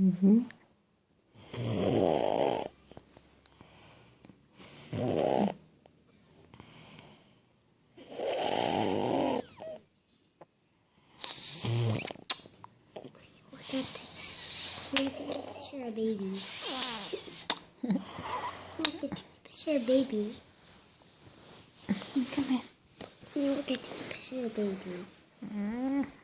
Mm-hmm. Look at this. Look at the picture of baby. Look at the picture of baby. Come here. Look at the picture of baby.